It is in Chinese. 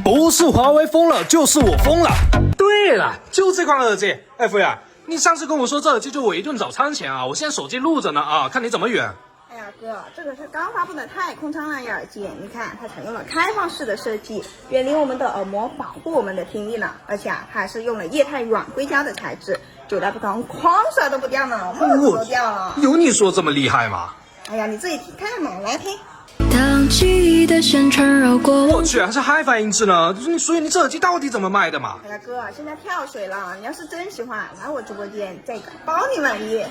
不是华为疯了，就是我疯了。对了，就这款耳机。哎，服务员，你上次跟我说这耳机就我一顿早餐钱啊，我现在手机录着呢啊，看你怎么远。哎呀哥，这个是刚发布的太空舱蓝牙耳机，你看它采用了开放式的设计，远离我们的耳膜，保护我们的听力呢。而且啊，它还是用了液态软硅胶的材质，9代不同，框甩都不掉呢，沫子都掉了。有你说这么厉害吗？哎呀，你自己听看嘛，来听。当记忆的线缠绕过我去，还是 HiFi 音质呢？所以你这耳机到底怎么卖的嘛？哎呀哥，现在跳水了，你要是真喜欢，来我直播间，这个包你满意。